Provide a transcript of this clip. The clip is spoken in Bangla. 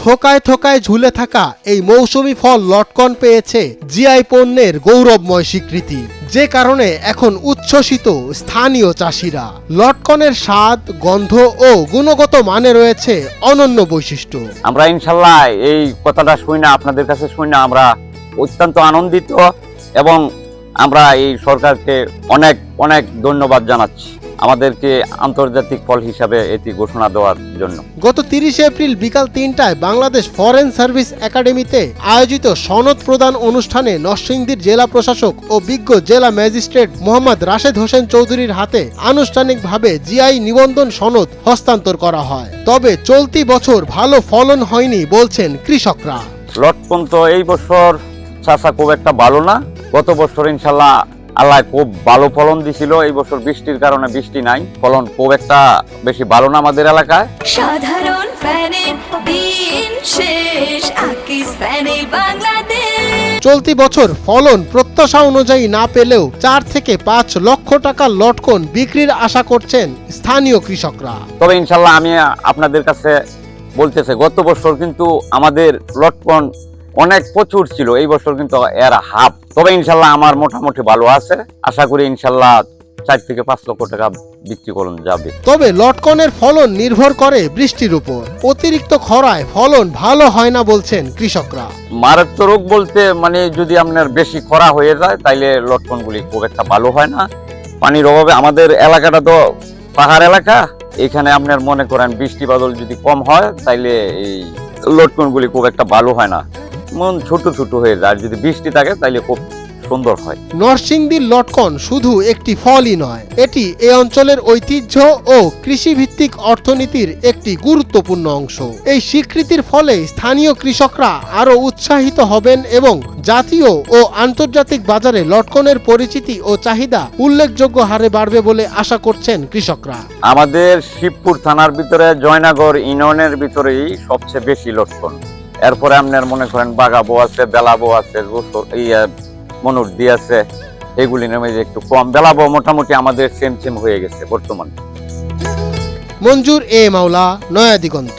থোকায় থোকায় ঝুলে থাকা এই মৌসুমী ফল লটকন পেয়েছে জিআই পণ্যের গৌরবময় স্বীকৃতি, যে কারণে এখন উচ্ছ্বসিত স্থানীয় চাষিরা। লটকনের স্বাদ, গন্ধ ও গুণগত মানে রয়েছে অনন্য বৈশিষ্ট্য। আমরা ইনশাল্লাহ এই কথাটা শুনি না, আপনাদের কাছে শুনি না, আমরা অত্যন্ত আনন্দিত এবং আমরা এই সরকারকে অনেক অনেক ধন্যবাদ জানাচ্ছি আমাদেরকে আন্তর্জাতিক ফল হিসাবে এটি ঘোষণা দেওয়ার জন্য। গত 30 এপ্রিল বিকাল 3টায় বাংলাদেশ ফরেন সার্ভিস একাডেমিতে আয়োজিত সনদ প্রদান অনুষ্ঠানে নরসিংদীর জেলা প্রশাসক ও বিজ্ঞ জেলা ম্যাজিস্ট্রেট মোহাম্মদ রাশেদ হোসেন চৌধুরীর হাতে আনুষ্ঠানিকভাবে জিআই নিবন্ধন সনদ হস্তান্তর করা হয়। তবে চলতি বছর ভালো ফলন হয়নি বলছেন কৃষকরা। লটকন তো এই বছর চাষা খুব একটা ভালো না। গত বছর ইনশাল্লাহ আল্লাহ খুব ভালো ফলন দিছিল, এই বছর বৃষ্টির কারণে বৃষ্টি নাই, ফলন খুব একটা বেশি ভালো না আমাদের এলাকায়। সাধারণ ফ্যানের দিন শেষ, আকিস ফ্যানে বাংলাদেশ। চলতি বছর ফলন প্রত্যাশা অনুযায়ী না পেলেও 4 থেকে 5 লক্ষ টাকার লটকন বিক্রির আশা করছেন স্থানীয় কৃষকরা। তবে ইনশাল্লাহ আমি আপনাদের কাছে বলতেছি, গত বছর কিন্তু আমাদের লটকন অনেক প্রচুর ছিল, এই বছর কিন্তু এর হাফ। তবে ইনশাল্লাহ আমার মোটামুটি ভালো আছে, আশা করি ইনশাল্লাহ 4 থেকে 5 লক্ষ টাকা বিক্রি করুন যাবে। তবে লটকনের ফলন নির্ভর করে বৃষ্টির উপর। অতিরিক্ত খরায় ফলন ভালো হয় না বলছেন কৃষকরা। মারাত্মক রোগ বলতে মানে যদি আপনার বেশি খরা হয়ে যায় তাইলে লটকনগুলি খুব একটা ভালো হয় না। পানির অভাবে আমাদের এলাকাটা তো পাহাড় এলাকা, এখানে আপনার মনে করেন বৃষ্টি বাদল যদি কম হয় তাইলে এই লটকনগুলি খুব একটা ভালো হয় না, মন ছোট ছোট হয়ে যায়। আর যদি বৃষ্টি থাকে তাইলে খুব সুন্দর হয়। নরসিংদীর লটকন শুধু একটি ফলই নয়, এটি এ অঞ্চলের ঐতিহ্য ও কৃষিভিত্তিক অর্থনীতির একটি গুরুত্বপূর্ণ অংশ। এই স্বীকৃতির ফলে স্থানীয় কৃষকরা আরো উৎসাহিত হবেন এবং জাতীয় ও আন্তর্জাতিক বাজারে লটকনের পরিচিতি ও চাহিদা উল্লেখযোগ্য হারে বাড়বে বলে আশা করছেন কৃষকরা। আমাদের শিবপুর থানার ভিতরে জয়নগর ইউনিয়নের ভিতরেই সবচেয়ে বেশি লটকন, এরপরে আপনার মনে করেন বাগাবো আছে, বেলাবো আছে, মনুরদি আছে, এগুলি নামে একটু কম। বেলাবো মোটামুটি আমাদের সেম হয়ে গেছে বর্তমানে। মঞ্জুর এ মাওলা, নয়া দিগন্ত।